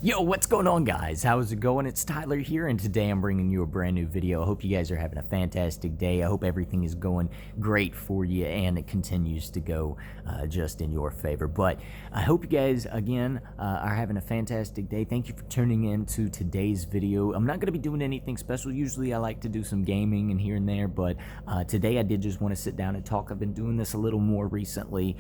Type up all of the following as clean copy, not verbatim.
Yo, what's going on, guys? How's it going? It's Tyler here, and today I'm bringing you a brand new video. I hope you guys are having a fantastic day. I hope everything is going great for you and it continues to go just in your favor. But I hope you guys, again, are having a fantastic day. Thank you for tuning in to today's video. I'm not going to be doing anything special. Usually I like to do some gaming and here and there, but today I did just want to sit down and talk. I've been doing this a little more recently,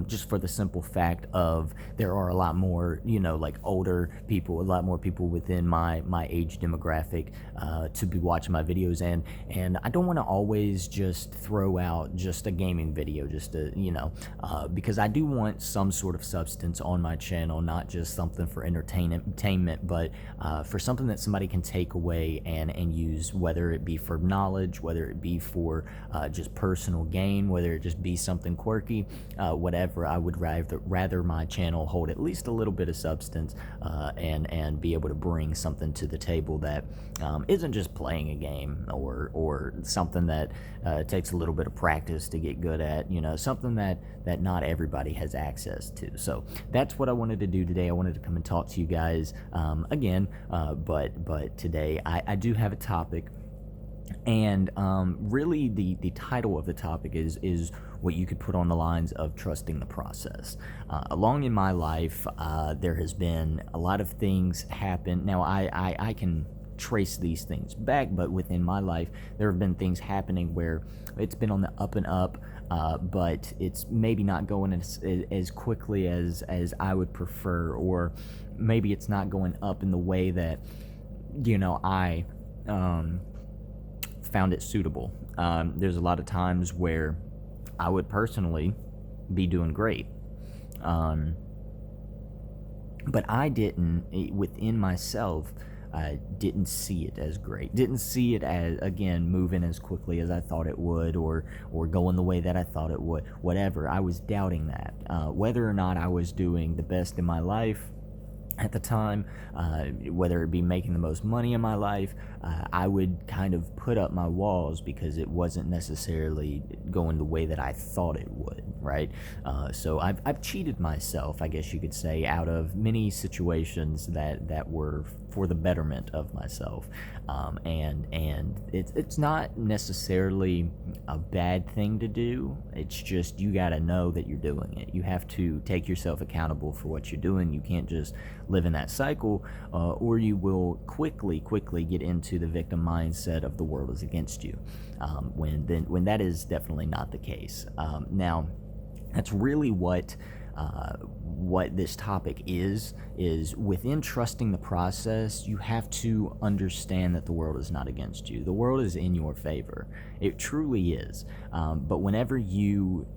just for the simple fact of there are a lot more, like older people, a lot more people within my age demographic to be watching my videos, and I don't want to always just throw out just a gaming video, just to, because I do want some sort of substance on my channel, not just something for entertainment, but for something that somebody can take away and use, whether it be for knowledge, whether it be for just personal gain, whether it just be something quirky, whatever. I would rather my channel hold at least a little bit of substance and be able to bring something to the table that isn't just playing a game or something that takes a little bit of practice to get good at, something that not everybody has access to. So that's what I wanted to do today. I wanted to come and talk to you guys again, but today I do have a topic. And really the title of the topic is what you could put on the lines of trusting the process. Along in my life, there has been a lot of things happen. Now, I can trace these things back, but within my life, there have been things happening where it's been on the up and up, but it's maybe not going as quickly as I would prefer, or maybe it's not going up in the way that, I found it suitable. There's a lot of times where I would personally be doing great, but I didn't, within myself, didn't see it as great, didn't see it as, again, moving as quickly as I thought it would, or going the way that I thought it would, whatever. I was doubting that, whether or not I was doing the best in my life at the time, whether it be making the most money in my life. I would kind of put up my walls because it wasn't necessarily going the way that I thought it would, right? So I've cheated myself, I guess you could say, out of many situations that were for the betterment of myself, and it's not necessarily a bad thing to do. It's just you got to know that you're doing it. You have to take yourself accountable for what you're doing. You can't just live in that cycle, or you will quickly get into the victim mindset of the world is against you, when that is definitely not the case. Now, that's really what this topic is within trusting the process. You have to understand that the world is not against you. The world is in your favor. It truly is. But whenever you,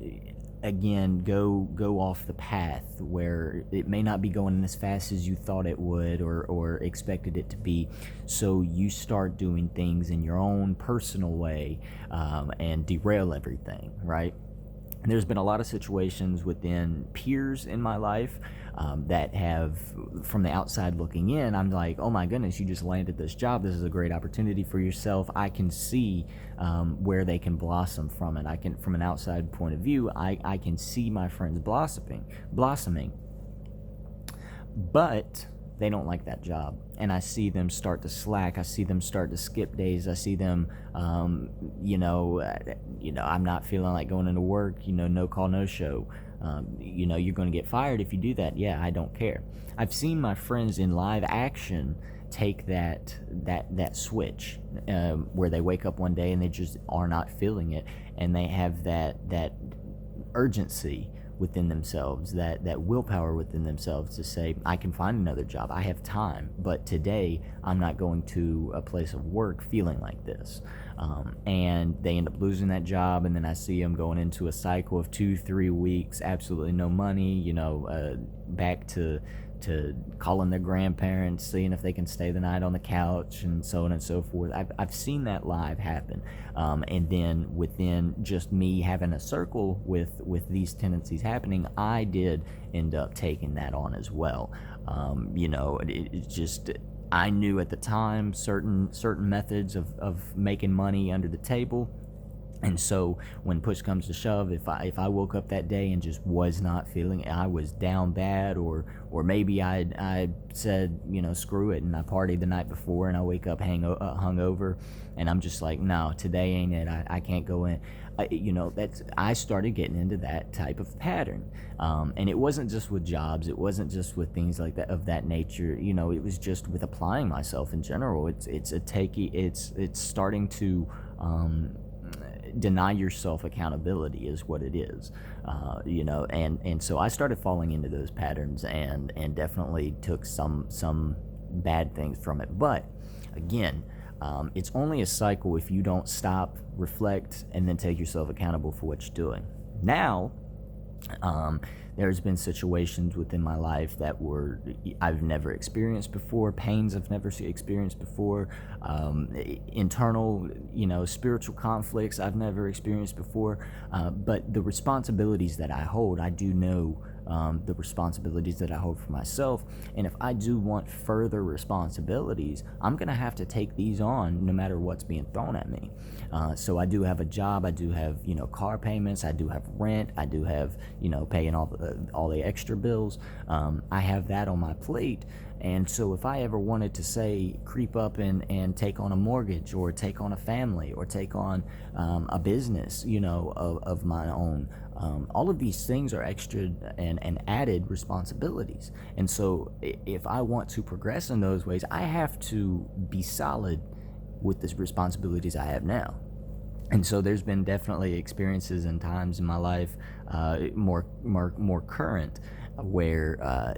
again, go off the path where it may not be going as fast as you thought it would or expected it to be, so you start doing things in your own personal way, and derail everything, right? And there's been a lot of situations within peers in my life that have, from the outside looking in, I'm like, oh my goodness, you just landed this job. This is a great opportunity for yourself. I can see where they can blossom from it. I can, from an outside point of view, I can see my friends blossoming. But they don't like that job, and I see them start to slack. I see them start to skip days. I see them, I'm not feeling like going into work. No call, no show. You're going to get fired if you do that. Yeah, I don't care. I've seen my friends in live action take that switch, where they wake up one day and they just are not feeling it, and they have that urgency within themselves, that willpower within themselves to say, I can find another job, I have time, but today I'm not going to a place of work feeling like this. And they end up losing that job, and then I see them going into a cycle of 2-3 weeks, absolutely no money, back to calling their grandparents, seeing if they can stay the night on the couch, and so on and so forth. I've seen that live happen, and then within just me having a circle with these tendencies happening, I did end up taking that on as well. It's just, I knew at the time certain methods of making money under the table And so when push comes to shove, if I woke up that day and just was not feeling it, I was down bad, or maybe I said, screw it, and I partied the night before, and I wake up hungover, and I'm just like, no, today ain't it. I can't go in. I started getting into that type of pattern, and it wasn't just with jobs. It wasn't just with things like that of that nature. It was just with applying myself in general. It's starting to deny yourself accountability is what it is. And so I started falling into those patterns, and definitely took some bad things from it. But again, it's only a cycle if you don't stop, reflect, and then take yourself accountable for what you're doing. Now, there's been situations within my life that I've never experienced before, pains I've never experienced before, internal, spiritual conflicts I've never experienced before. But the responsibilities that I hold, I do know the responsibilities that I hold for myself. And if I do want further responsibilities, I'm going to have to take these on no matter what's being thrown at me. So I do have a job. I do have, car payments. I do have rent. I do have, paying all the extra bills. I have that on my plate. And so if I ever wanted to, say, creep up and take on a mortgage, or take on a family, or take on a business, of my own, all of these things are extra and added responsibilities. And so if I want to progress in those ways, I have to be solid with the responsibilities I have now. And so there's been definitely experiences and times in my life, more current, where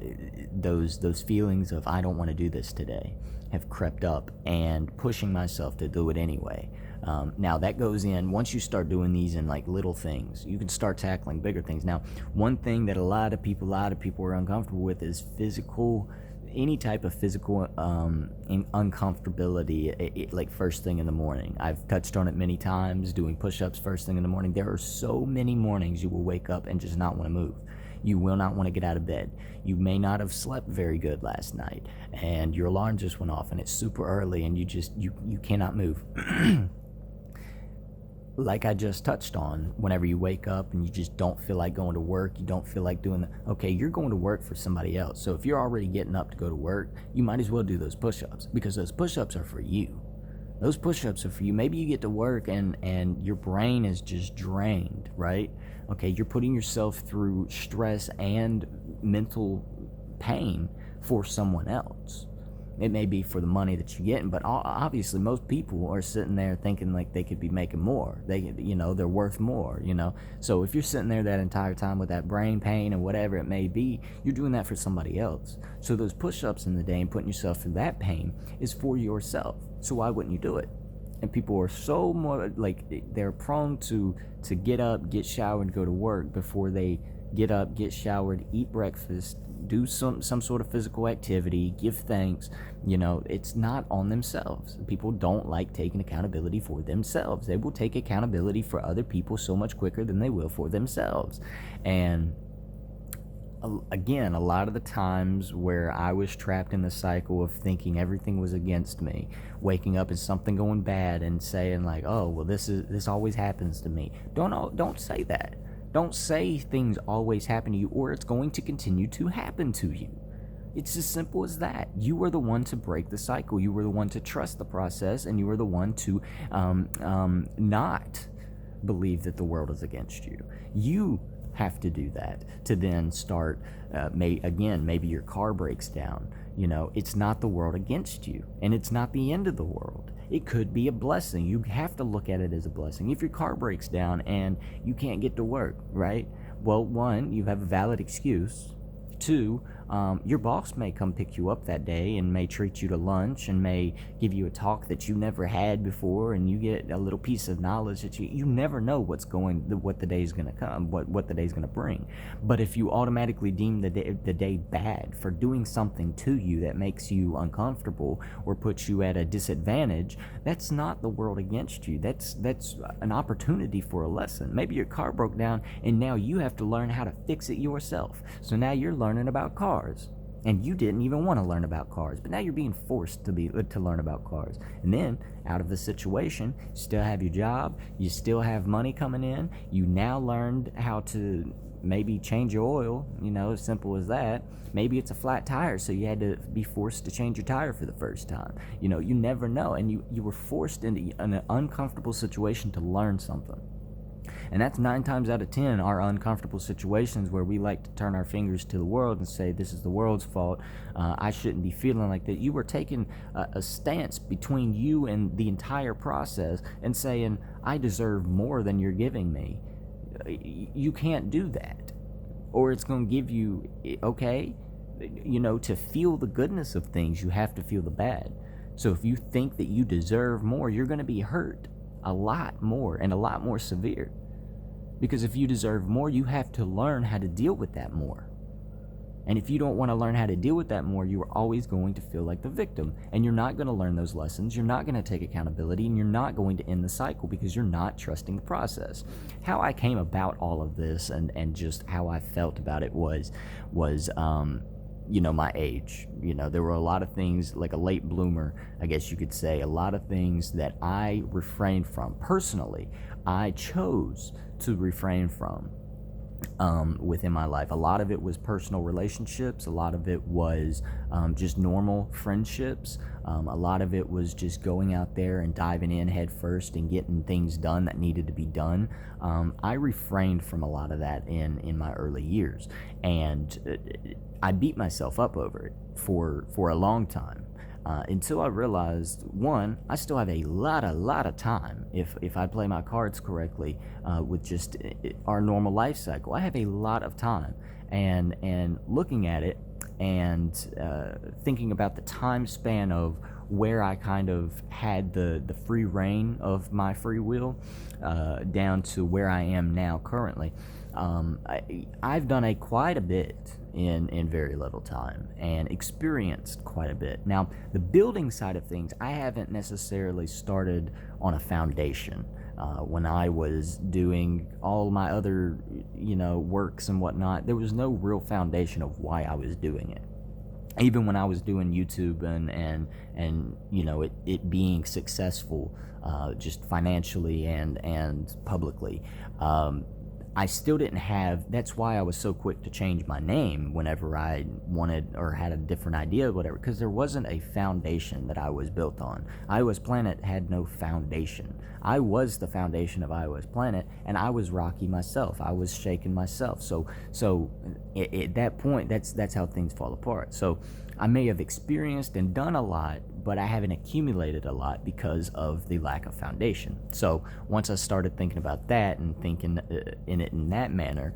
those feelings of I don't want to do this today have crept up, and pushing myself to do it anyway. Now that goes in, once you start doing these in like little things, you can start tackling bigger things. Now, one thing that a lot of people are uncomfortable with is any type of physical uncomfortability, like first thing in the morning. I've touched on it many times, doing push-ups first thing in the morning. There are so many mornings you will wake up and just not want to move. You will not want to get out of bed. You may not have slept very good last night, and your alarm just went off, and it's super early, and you cannot move. Like I just touched on, whenever you wake up and you just don't feel like going to work, you don't feel like doing okay, you're going to work for somebody else. So if you're already getting up to go to work, you might as well do those push-ups, because those push-ups are for you. Those push-ups are for you. Maybe you get to work and your brain is just drained, right? Okay, you're putting yourself through stress and mental pain for someone else. It may be for the money that you're getting, but obviously most people are sitting there thinking like they could be making more. They're worth more, So if you're sitting there that entire time with that brain pain and whatever it may be, you're doing that for somebody else. So those push-ups in the day and putting yourself through that pain is for yourself. So why wouldn't you do it? And people are so more like, they're prone to get up, get showered, go to work before they get up, get showered, eat breakfast, do some sort of physical activity, give thanks. It's not on themselves. People don't like taking accountability for themselves. They will take accountability for other people so much quicker than they will for themselves. And again, a lot of the times where I was trapped in the cycle of thinking everything was against me, waking up and something going bad and saying like, oh, well, this always happens to me. Don't say that. Don't say things always happen to you, or it's going to continue to happen to you. It's as simple as that. You are the one to break the cycle. You are the one to trust the process, and you are the one to not believe that the world is against you. You have to do that to then start. Maybe your car breaks down. It's not the world against you, and it's not the end of the world. It could be a blessing. You have to look at it as a blessing. If your car breaks down and you can't get to work, right? Well, one, you have a valid excuse. Two, your boss may come pick you up that day and may treat you to lunch and may give you a talk that you never had before, and you get a little piece of knowledge that you never know what the day's going to come, what the day's going to bring. But if you automatically deem the day bad for doing something to you that makes you uncomfortable or puts you at a disadvantage, that's not the world against you. That's an opportunity for a lesson. Maybe your car broke down and now you have to learn how to fix it yourself. So now you're learning about cars. and you didn't even want to learn about cars, but now you're being forced to learn about cars. And then out of the situation, you still have your job, you still have money coming in, you now learned how to maybe change your oil, as simple as that. Maybe it's a flat tire, so you had to be forced to change your tire for the first time. You never know, and you were forced into an uncomfortable situation to learn something. And that's 9 times out of 10 our uncomfortable situations, where we like to turn our fingers to the world and say, this is the world's fault. I shouldn't be feeling like that. You were taking a stance between you and the entire process and saying, I deserve more than you're giving me. You can't do that, or it's going to give you, okay, to feel the goodness of things, you have to feel the bad. So if you think that you deserve more, you're going to be hurt a lot more and a lot more severe. Because if you deserve more, you have to learn how to deal with that more. And if you don't want to learn how to deal with that more, you are always going to feel like the victim. And you're not going to learn those lessons. You're not going to take accountability. And you're not going to end the cycle because you're not trusting the process. How I came about all of this and just how I felt about it was my age. There were a lot of things, like a late bloomer, I guess you could say, a lot of things that I refrained from. Personally, I chose to refrain from within my life. A lot of it was personal relationships. A lot of it was just normal friendships. A lot of it was just going out there and diving in head first and getting things done that needed to be done. I refrained from a lot of that in my early years, and I beat myself up over it for a long time. Until I realized, one, I still have a lot of time if I play my cards correctly with just our normal life cycle. I have a lot of time, and looking at it and thinking about the time span of where I kind of had the free reign of my free will down to where I am now currently. I've done quite a bit in very little time and experienced quite a bit. Now, the building side of things, I haven't necessarily started on a foundation. When I was doing all my other, works and whatnot, there was no real foundation of why I was doing it. Even when I was doing YouTube and it being successful, just financially and publicly, I still didn't have. That's why I was so quick to change my name whenever I wanted or had a different idea or whatever, because there wasn't a foundation that I was built on. iOS Planet had no foundation. I was the foundation of iOS Planet, and I was rocky myself. I was shaking myself. So at that point, that's how things fall apart. So I may have experienced and done a lot, but I haven't accumulated a lot because of the lack of foundation. So once I started thinking about that and thinking in it in that manner,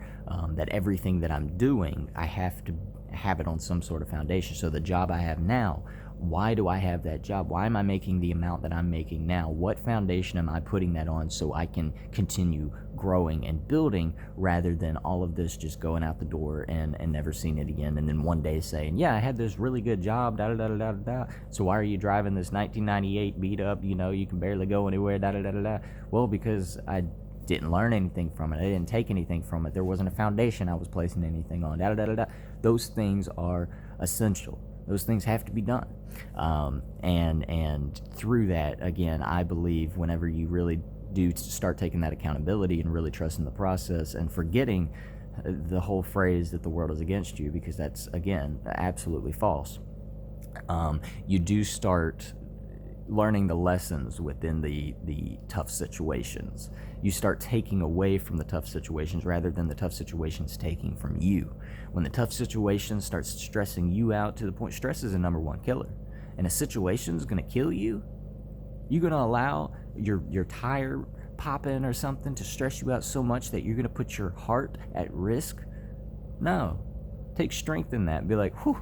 that everything that I'm doing, I have to have it on some sort of foundation. So the job I have now, why do I have that job? Why am I making the amount that I'm making now? What foundation am I putting that on so I can continue growing and building, rather than all of this just going out the door and never seeing it again, and then one day saying, yeah, I had this really good job, da da da da da da. So why are you driving this 1998 beat up, you can barely go anywhere, da da da da da. Well, because I didn't learn anything from it. I didn't take anything from it. There wasn't a foundation I was placing anything on. Da da da da da. Those things are essential. Those things have to be done. And through that, again, I believe whenever you really do start taking that accountability and really trusting the process and forgetting the whole phrase that the world is against you, because that's, again, absolutely false, you do start learning the lessons within the tough situations. You start taking away from the tough situations rather than the tough situations taking from you. When the tough situation starts stressing you out to the point, stress is a number one killer, and a situation is going to kill you, you're going to allow your tire popping or something to stress you out so much that you're going to put your heart at risk? No. Take strength in that and be like, whew,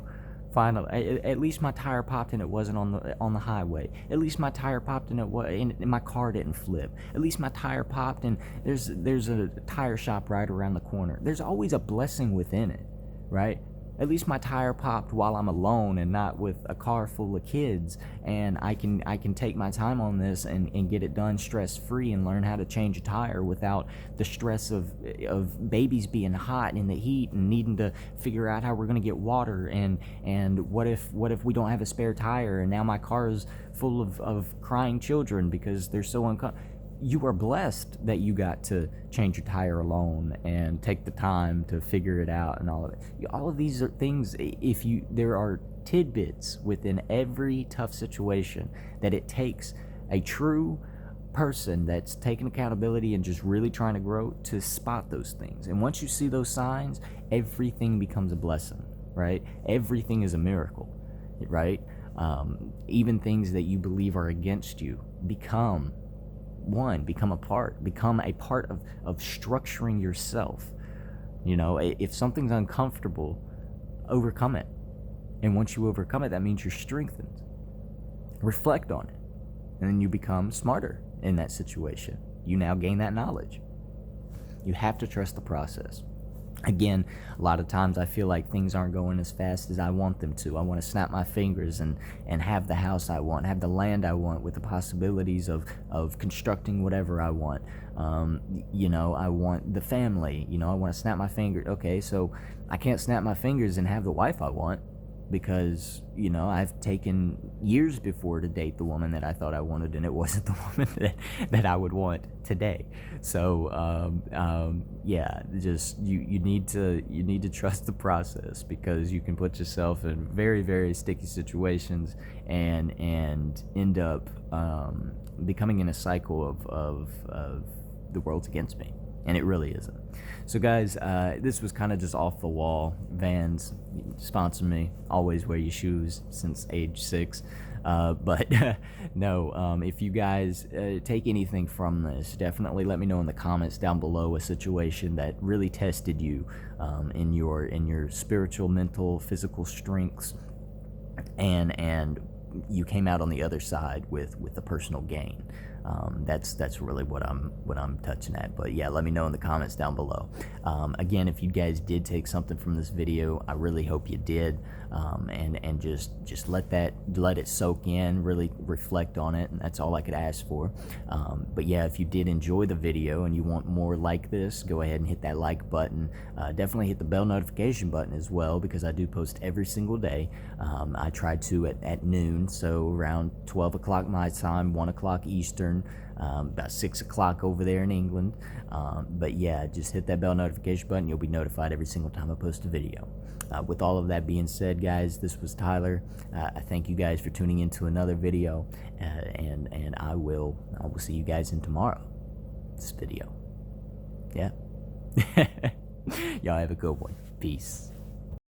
finally, at least my tire popped and it wasn't on the highway. At least my tire popped and my car didn't flip. At least my tire popped and there's a tire shop right around the corner. There's always a blessing within it, right? at least my tire popped while I'm alone and not with a car full of kids, and I can take my time on this and get it done stress-free and learn how to change a tire without the stress of babies being hot in the heat and needing to figure out how we're going to get water, and what if we don't have a spare tire and now my car is full of crying children because they're so uncomfortable. You are blessed that you got to change your tire alone and take the time to figure it out and all of it. All of these are things, there are tidbits within every tough situation that it takes a true person that's taking accountability and just really trying to grow to spot those things. And once you see those signs, everything becomes a blessing, right? Everything is a miracle, right? Even things that you believe are against you become a part of structuring yourself. If something's uncomfortable, overcome it. And once you overcome it, that means you're strengthened. Reflect on it. And then you become smarter in that situation. You now gain that knowledge. You have to trust the process. Again, a lot of times I feel like things aren't going as fast as I want them to. I want to snap my fingers and have the house I want, have the land I want with the possibilities of constructing whatever I want. I want the family. I want to snap my finger. Okay, so I can't snap my fingers and have the wife I want because, I've taken years before to date the woman that I thought I wanted, and it wasn't the woman that I would want today. So, just you need to trust the process, because you can put yourself in very, very sticky situations and end up becoming in a cycle of the world's against me. And it really isn't. So guys, this was kind of just off the wall. Vans, sponsor me. Always wear your shoes since age 6. But no, if you guys take anything from this, definitely let me know in the comments down below a situation that really tested you in your spiritual, mental, physical strengths, and you came out on the other side with a personal gain. That's really what I'm touching at. But yeah, let me know in the comments down below. Again, if you guys did take something from this video, I really hope you did, and just let it soak in, really reflect on it, and that's all I could ask for. But yeah, if you did enjoy the video and you want more like this, go ahead and hit that like button. Definitely hit the bell notification button as well, because I do post every single day. I try to at noon, so around 12 o'clock my time, 1 o'clock Eastern, about 6 o'clock over there in England. But yeah, just hit that bell notification button. You'll be notified every single time I post a video. With all of that being said, guys, this was Tyler. I thank you guys for tuning into another video, and I will see you guys in tomorrow's video. Yeah. Y'all have a good one. Peace.